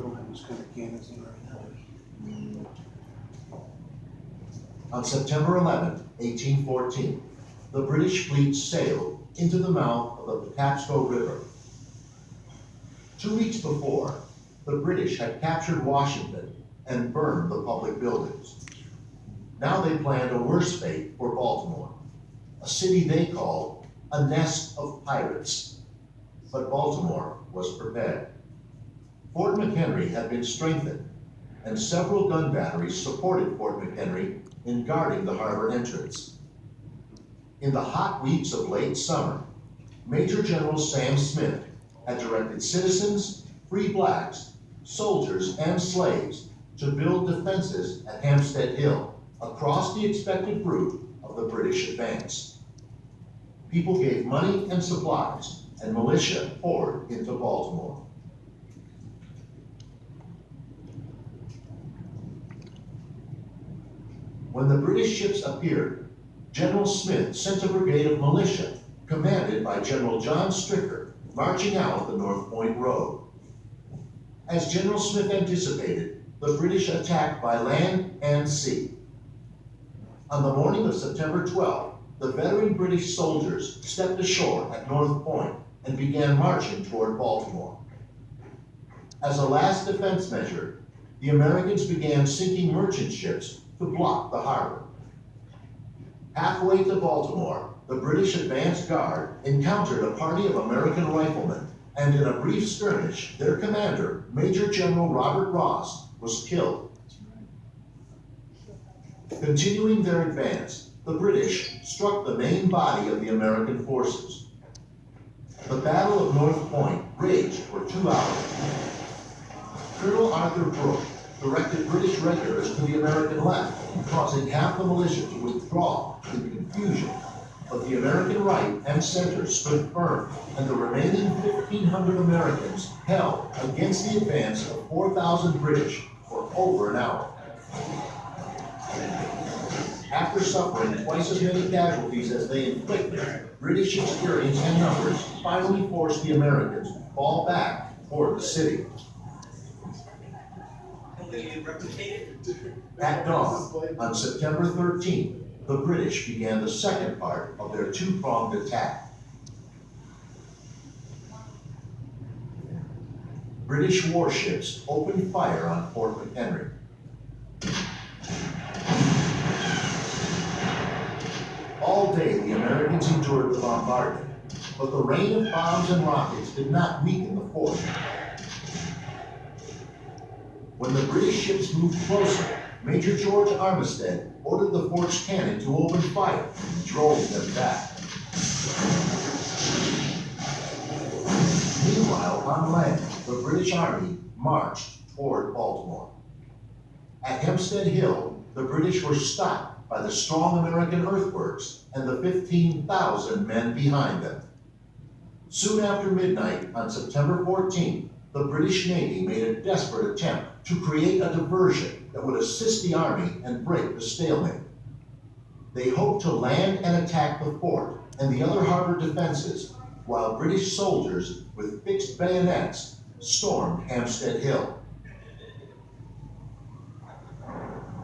don't have those kind of cannons in right now. On September 11, 1814, the British fleet sailed into the mouth of the Patapsco River. 2 weeks before, the British had captured Washington and burned the public buildings. Now they planned a worse fate for Baltimore, a city they called a nest of pirates. But Baltimore was prepared. Fort McHenry had been strengthened, and several gun batteries supported Fort McHenry in guarding the harbor entrance. In the hot weeks of late summer, Major General Sam Smith had directed citizens, free blacks, soldiers, and slaves to build defenses at Hampstead Hill across the expected route of the British advance. People gave money and supplies, and militia poured into Baltimore. When the British ships appeared, General Smith sent a brigade of militia, commanded by General John Stricker, marching out the North Point Road. As General Smith anticipated, the British attacked by land and sea. On the morning of September 12, the veteran British soldiers stepped ashore at North Point and began marching toward Baltimore. As a last defense measure, the Americans began sinking merchant ships to block the harbor. Halfway to Baltimore, the British advance guard encountered a party of American riflemen, and in a brief skirmish, their commander, Major General Robert Ross, was killed. Continuing their advance, the British struck the main body of the American forces. The Battle of North Point raged for 2 hours. Colonel Arthur Brooke directed British regulars to the American left, causing half the militia to withdraw in confusion. But the American right and center stood firm, and the remaining 1,500 Americans held against the advance of 4,000 British for over an hour. After suffering twice as many casualties as they inflicted, British experience and numbers finally forced the Americans to fall back toward the city. At dawn, on September 13th, the British began the second part of their two-pronged attack. British warships opened fire on Fort McHenry. All day, the Americans endured the bombardment, but the rain of bombs and rockets did not weaken the fort. When the British ships moved closer, Major George Armistead ordered the fort's cannon to open fire and drove them back. Meanwhile, on land, the British Army marched toward Baltimore. At Hampstead Hill, the British were stopped by the strong American earthworks and the 15,000 men behind them. Soon after midnight on September 14th, the British Navy made a desperate attempt to create a diversion that would assist the Army and break the stalemate. They hoped to land and attack the fort and the other harbor defenses, while British soldiers with fixed bayonets stormed Hampstead Hill.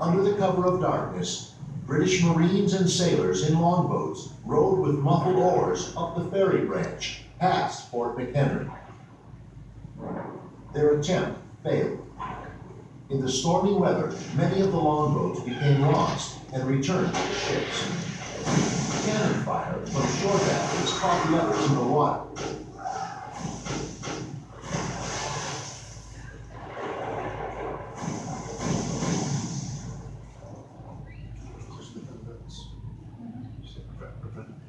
Under the cover of darkness, British Marines and sailors in longboats rowed with muffled oars up the ferry branch past Fort McHenry. Their attempt failed. In the stormy weather, many of the longboats became lost and returned to the ships. Cannon fire from shore batteries caught the others in the water.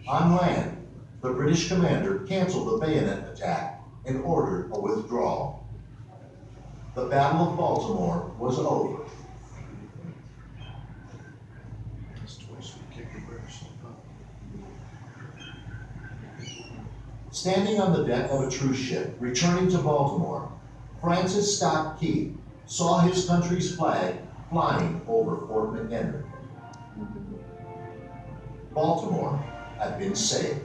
On land, the British commander canceled the bayonet attack and ordered a withdrawal. The Battle of Baltimore was over. Standing on the deck of a truce ship returning to Baltimore, Francis Scott Key saw his country's flag flying over Fort McHenry. Baltimore had been saved.